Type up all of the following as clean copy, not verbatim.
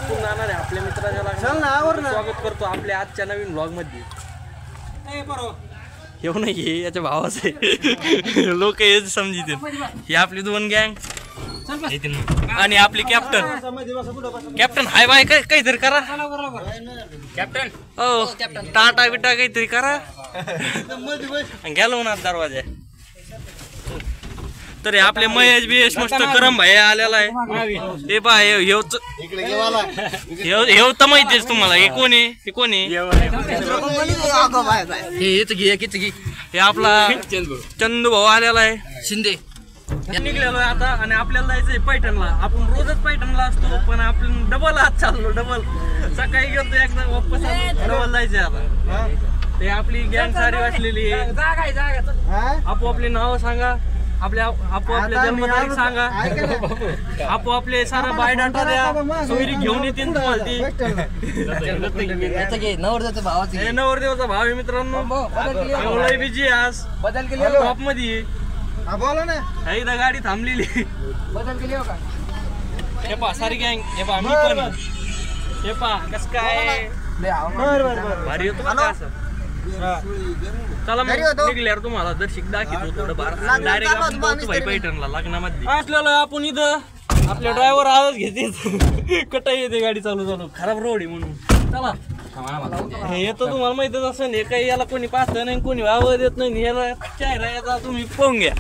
आपण जाणार आहे आपल्या मित्राच्या लग्नात. स्वागत करतो आपल्या आजच्या नवीन ब्लॉग मध्ये. येऊ नाही याच्या भावाचं आहे. लोक हे समजित ही आपली 2 गँग आणि आपली कॅप्टन हाय बाय काहीतरी करा कॅप्टन. हो टाटा बिटा काहीतरी करा. गेलो ना दरवाजा. तर आपले महेश बिहेश मस्त करम भाई आलेला आहे. हे पहा हे तर माहितीच तुम्हाला. हे कोणी हे आपला चंदू भाऊ आलेला आहे शिंदे. निघलेलो आहे आता आणि आपल्याला जायचंय पैठणला. आपण रोजच पैठणला असतो पण आपण डबल आज चाललो. डबल सकाळी गेलो एकदा वापस आलो. डबल जायचंय आता. ते आपली गँग सारी वाचलेली आहे. आपोआपली नाव सांगा. आपोआपल्या जन्मतारीख सांगा. आपोआपले सारा बायोडाटा द्या. सोयरी घेऊन येतील तुम्हाला ती. नवरदेवाचा भाव आहे मित्रांनो. एवढं बिजी आज टॉप मध्ये. बोला ना एकदा गाडी थांबलेली. हे पा सारी गँग. हे पा मी पण. हे पा कस काय भारी होतो का असं. चला मग निघल्यावर तुम्हाला दर्शिक दाखवतो थोडं फार. डायरेक्ट आपण पोहोचू भाई पैठणला लग्नामध्ये. असलेलं आपण इथं. आपले ड्रायव्हर आवाज घेते कटा येते गाडी चालू खराब रोड आहे म्हणून. चला हे येतो तुम्हाला माहितच असेल. हे काही याला कोणी पाहत नाही कोणी आवाज येत नाही. याला चेहरा याचा तुम्ही पाहून घ्या.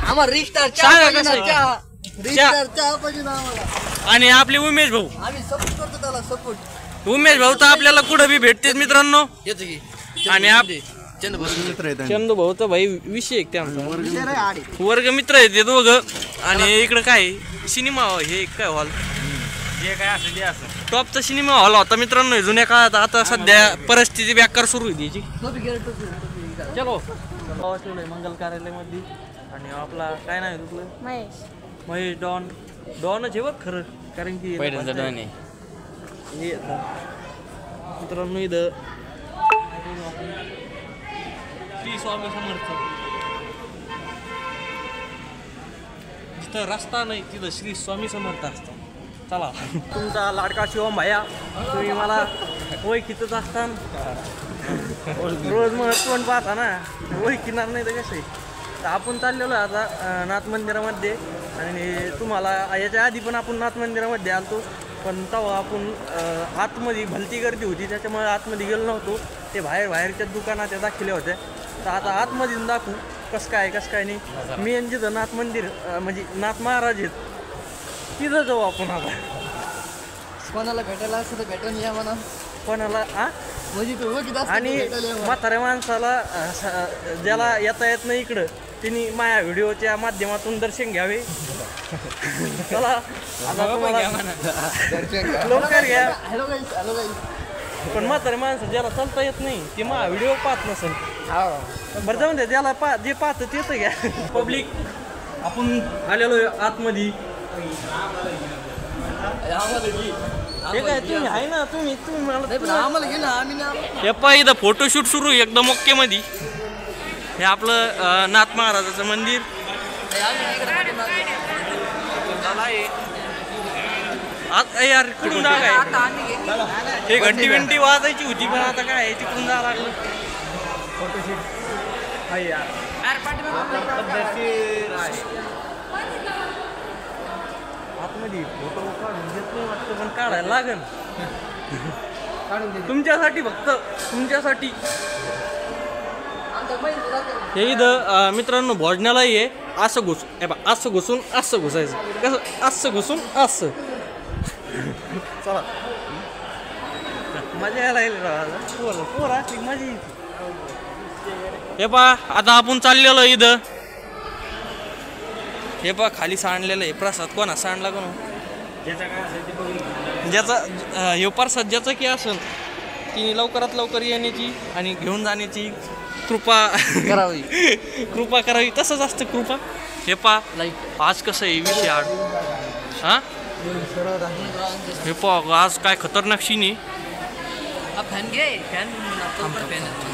आणि आपले उमेश भाऊ. उमेश भाऊ तर आपल्याला कुठं बी भेटतेच मित्रांनो. आणि चंदू भाऊ तर भाई विषय त्यांचा वर्ग मित्र आहेत ते दोघं. आणि इकडं काय सिनेमा हे काय हॉल जे काय असं ते असं टॉपचा सिनेमा हॉल होता मित्रांनो जुन्या काळात. आता सध्या परिस्थिती बेकार सुरू आहे त्याची. चलो मंगल कार्यालयामध्ये. आणि आपला काय नाव आहे तुझं. महेश डॉनच आहे बघ खरं. कारण की मित्रांनो इथं श्री स्वामी समर्थ. जिथं रस्ता नाही तिथं श्री स्वामी समर्थ असतात. चला तुमचा लाडका शिवम भाया. तुम्ही मला ओळखीतच असताना रोज मग तोंड पाहता ना. ओळखीणार नाही तर कसं आहे. तर आपण चाललेलो आता नाथ मंदिरामध्ये. आणि तुम्हाला याच्या आधी पण आपण नाथ मंदिरामध्ये आलतो पण तेव्हा आपण आतमध्ये भलती गर्दी होती त्याच्यामुळे आतमध्ये गेलो नव्हतो. ते बाहेरच्या दुकानात दाखवल्या होत्या. तर आता आतमध्ये दाखवू कसं काय नाही. मी जिथं नाथ मंदिर म्हणजे नाथ महाराज आहेत तिथं जाऊ आपण. आता कोणाला भेटायला असं तर भेटून या म्हणा. कोणाला म्हणजे आणि म्हाताऱ्या माणसाला ज्याला येता येत नाही इकडं त्यांनी माझ्या व्हिडिओच्या माध्यमातून दर्शन घ्यावे. चला आता लवकर घ्या. पण म्हातारे माणसं ज्याला चालता येत नाही ते माझा व्हिडिओ पाहत नसेल. बरं जाऊन द्या. ज्याला जे पाहतं ते तर घ्या. पब्लिक आपण आलेलो आतमध्ये. हे काय तुम्ही आहे ना. तुम्ही मला हे पहा इथं फोटोशूट सुरू एकदम ओके मध्ये. हे आपलं नाथ महाराजाचं मंदिर. यार कुठून जागा आहे. हे घंटी वाजायची होती पण आता काय तिकडून जावं लागलं. फोटोशूट आतमध्ये फोटो काढून घेत नाही वाटतं पण काढायला लागेल तुमच्यासाठी. फक्त तुमच्यासाठी. हे इथं मित्रांनो भोजनालय आहे. असं घुसून असं घुसायचं. कसं असं घुसून असं. चला मजा यायला येईल. पोर असली मजा येते. हे पहा आता आपण चाललेलो इथं. हे पहा खाली सांडलेलं आहे प्रसाद. कोणा सांडला कोण ज्याचा हे प्रसाद ज्याचा की असेल तिने लवकरात लवकर येण्याची आणि घेऊन जाण्याची कृपा करावी. तसंच असतं कृपा. हे पहा आज कसं आहे विषय आड. हां हे पहा आज काय खतरनाक सीन आहे.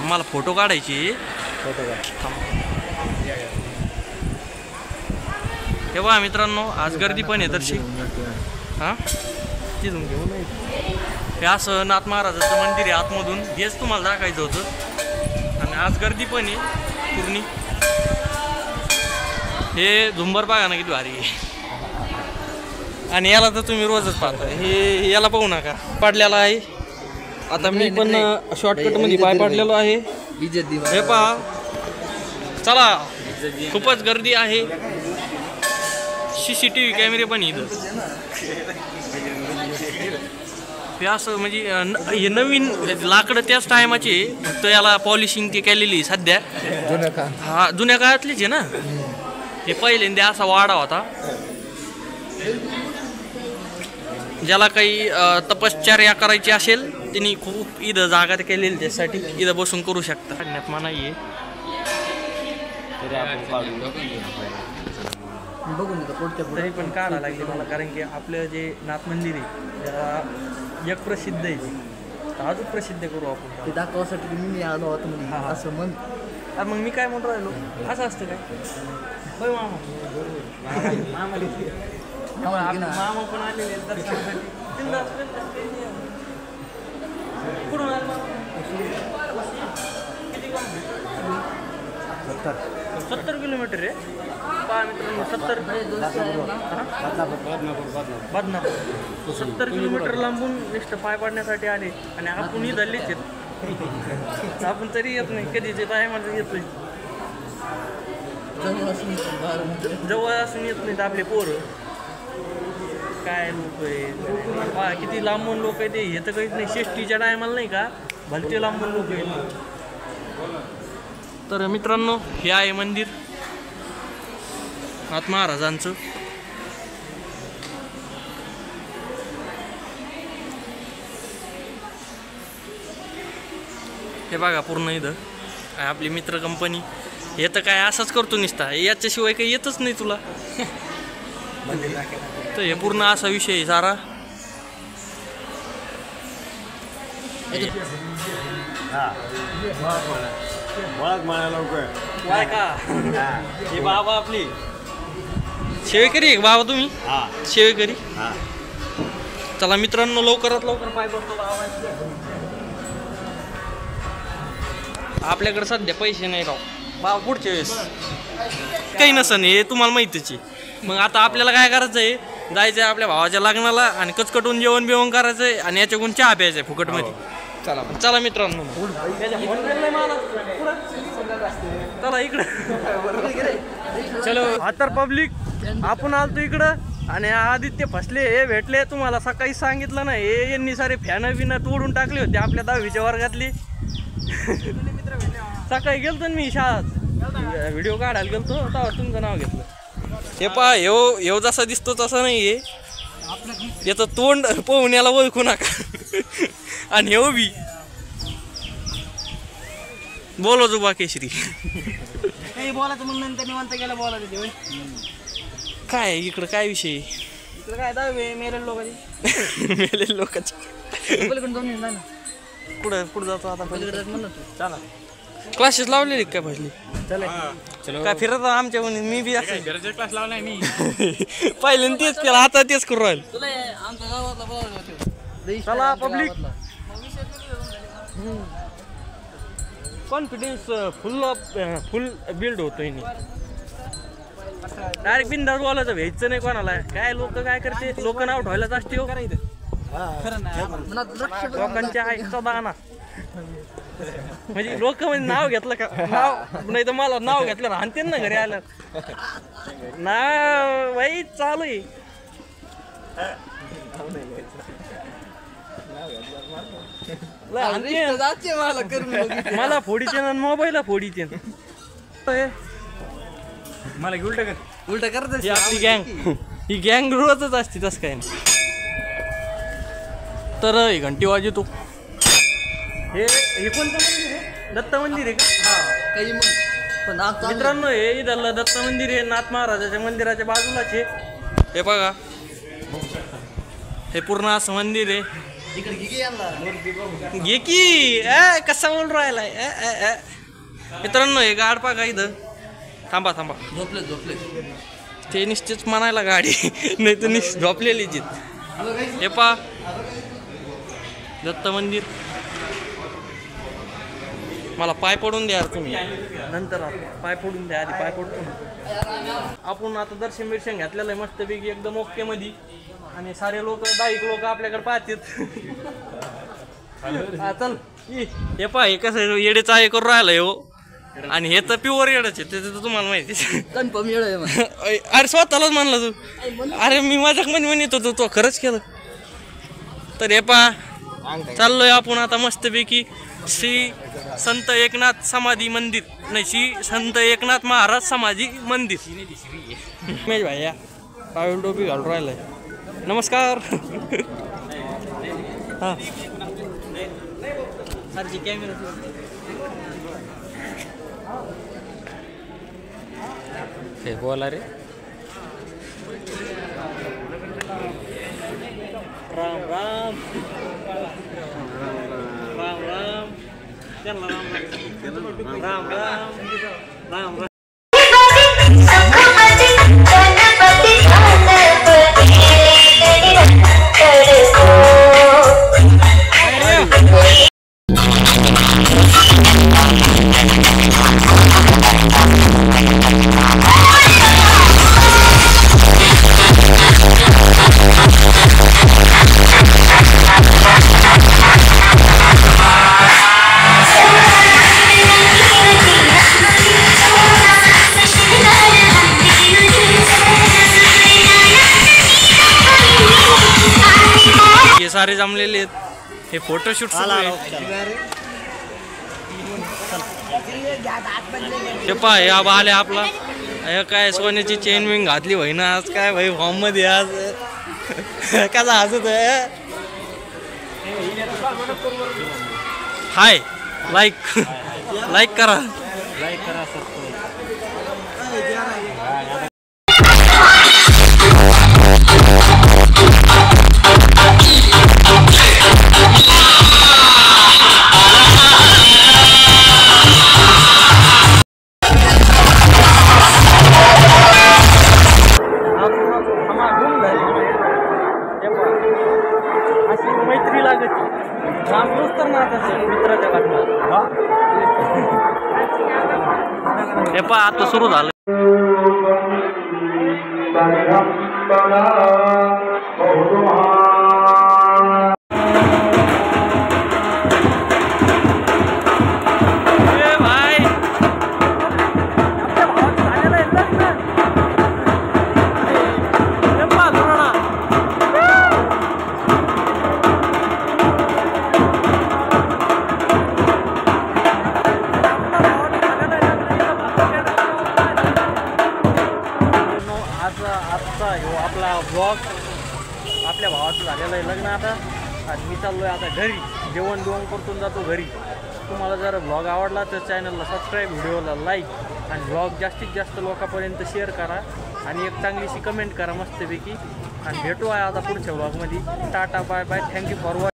मला फोटो काढायचे. हे बघा मित्रांनो आज गर्दी पण आहे तशी. हां चिजून घेऊ नये. हे असं नाथ महाराजाचं मंदिर आहे आतमधून, हेच तुम्हाला दाखवायचं होतं. आणि आज गर्दी पण आहे पूर्ण. हे झुंबर बघा ना किती भारी आहे. आणि याला तर तुम्ही रोजच पाहता. हे याला पाहू नका, पडलेला आहे. आता मी पण शॉर्टकट मध्ये पाय पडलेलो आहे. हे पहा, चला खूपच गर्दी आहे. CCTV कॅमेरे पण इथं. हे असं म्हणजे हे नवीन लाकडं त्याच टायमाचे, फक्त याला पॉलिशिंग ते केलेली सध्या. हा जुन्या काळातलीच आहे ना. हे पहिल्यांदा असा वाडा होता. ज्याला काही तपश्चर्या करायची असेल त्यांनी खूप इथं जागा केलेली त्यासाठी इथं बसून करू शकता. काढण्यात मनाई आहे. तरी पण काढायला लागले मला, कारण की आपलं जे नाथ मंदिर आहे त्याला एक प्रसिद्ध आहे, तर अजून प्रसिद्ध करू आपण. ते दाखवासाठी मी आलो होतो म्हणजे असं मन. मग मी काय म्हणून राहिलो, असं असतं काय? होय मामा, मामा पण आलेले दर्शनासाठी. कुठून आले मामा? 70 किलोमीटर आहे. पहा मित्रांनो, 70 बदनापूर 70 किलोमीटर लांबून नुसतं पाय पाडण्यासाठी आले. आणि आपण ही धरलीच आहेत. आपण तरी येत नाही, कधीच येत आहे मला येतोय. जवळ असून येत नाहीत आपले पोरं. काय लोक आहे पहा, किती लांबून लोक आहे ते. हे तर काहीच नाही, शेष्टीच्या टायमाला नाही का भलते लांबून लोक आहेत. तर मित्रांनो, हे आहे मंदिर नाथ महाराजांचं. हे बघा पूर्ण इथं आपली मित्र कंपनी. हे तर काय असंच करतो निसता, याच्याशिवाय काही येतच नाही तुला. तर हे पूर्ण असा विषय आहे सारा. हे बाबा आपली शेवेकरी आहे बाबा, तुम्ही शेवेकरी. चला मित्रांनो, लवकरात लवकर पाय पडतो. आपल्याकडे सध्या पैसे नाही राव बाबा, पुढच्या वेळेस काही नसन, हे तुम्हाला माहितीच आहे. मग आता आपल्याला काय करायचं आहे, जायचं आहे आपल्या भावाच्या लग्नाला आणि कचकटून जेवण बिवण करायचं आहे आणि याच्याकडून चहा प्यायचा आहे फुकटमध्ये. चला मित्रांनो, चला इकडं. चलो आता पब्लिक, आपण आलतो इकडं आणि आदित्य फसले हे भेटले. तुम्हाला सकाळी सांगितलं ना, हे यांनी सारे फॅन बिन तोडून टाकले होते आपल्या 10वीच्या वर्गातली. सकाळी गेलतो मी शाळेत, व्हिडिओ काढायला गेलतो तेव्हा तुमचं नाव घेतलं. हे पहा, ह्यो जसा दिसतो तसा नाहीये. याचं तोंड पाहून याला ओळखू नका. आणि हे बी बोलो जुबा केशरी. काही बोलायचं म्हणून नंतर निवांत गेला बोलायचं. काय इकडं काय विषय? इकडं काय दावे मेलेले लोकांची. मेलेले लोकांची पलीकडून जाऊन येईल ना. पुढे जातो आता. पलीकडे म्हणलं चला. क्लासेस लावलेले काय भजली? काय फिरत आमच्या मी बी असं क्लास लावलाय मी. पहिले तेच केलं, आता तेच करू राहील. तुला आमच्या गावातला बोलायचं. चला पब्लिक, कॉन्फिडन्स फुल बिल्ड होतोय. डायरेक्ट बिंदास बोलायचं, व्हायचं नाही कोणाला. काय लोक काय करते, लोक नाव ठेवायलाच असते. लोकांच्या आईचा दाना म्हणजे लोक म्हणजे नाव घेतलं का, नाव नाही तर मला नाव घेतलं ना आणते ना घरी आलं ना. बाई चालू आहे. मला फोडीचे ना मोबाईलला फोडीचे. मला उलट करत आपली गँग, ही गँग रोजच असते तसं काय नाही. तर ही घंटी वाजवतो. हे कोणतं मंदिर आहे? दत्त मंदिर आहे का? मित्रांनो, हे इथलं दत्त मंदिर आहे नाथ महाराजाच्या मंदिराच्या बाजूलाच आहे. हे बघा, हे पूर्ण असं मंदिर आहे. घे की कसा बोल राहिलाय. मित्रांनो, हे गाड पाका इथं. थांबा झोपले ते निश्चित म्हणायला गाडी नाही तर झोपलेली जित. हे पा दत्त मंदिर. मला पाय पडून द्या तुम्ही, नंतर पाय पडून द्या, आधी पाय पडतो. आपण आता दर्शन बिर्शन घेतलेलं आहे मस्तपैकी एकदम ओके मध्ये. आणि सारे लोक 10 लोक आपल्याकडे पाहतात. हा चल हे पाय हे कसं येडेचा आहे करून राहिलं हो. आणि हे तर प्युअर येडच आहे, ते तर तुम्हाला माहिती. कन्फर्म येड आहे मग. अरे स्वतःलाच म्हणलं तू. अरे मी माझ्या मध्ये म्हणत होतो, तो खरंच केलं. तर हे पा चाललोय आपण आता मस्तपैकी श्री संत एकनाथ समाधी मंदिर, नाही श्री संत एकनाथ महाराज समाधी मंदिर. मेज भाई पावेल टोपी घालून राहिलाय. नमस्कार. हा सरची कॅमेरा हे बोला रे. राम राम राम राम चला राम राम राम राम राम. सारे जमलेले आहेत. हे फोटोशूट हे पा हे आले आपला. हे काय सोन्याची चेन विंग घातली भाई ना आज. काय भाई फॉर्म मध्ये आज कसा हसत आहे. हाय लाईक लाईक करा. मैत्री लागत तर ना मित्राच्या लग्नात. हे पा आता सुरू झालं. आजचा आपला ब्लॉग आपल्या भावाचं झालेलं आहे लग्न आता. आणि मी चाललोय आता घरी, जेवण बिवण करतून जातो घरी. तुम्हाला जर ब्लॉग आवडला तर चॅनलला सबस्क्राईब, व्हिडिओला लाईक आणि ब्लॉग जास्तीत जास्त लोकांपर्यंत शेअर करा. आणि एक चांगलीशी कमेंट करा मस्तपैकी. आणि भेटू आहे आता पुढच्या ब्लॉगमध्ये. Tata bye bye. Thank you for watching.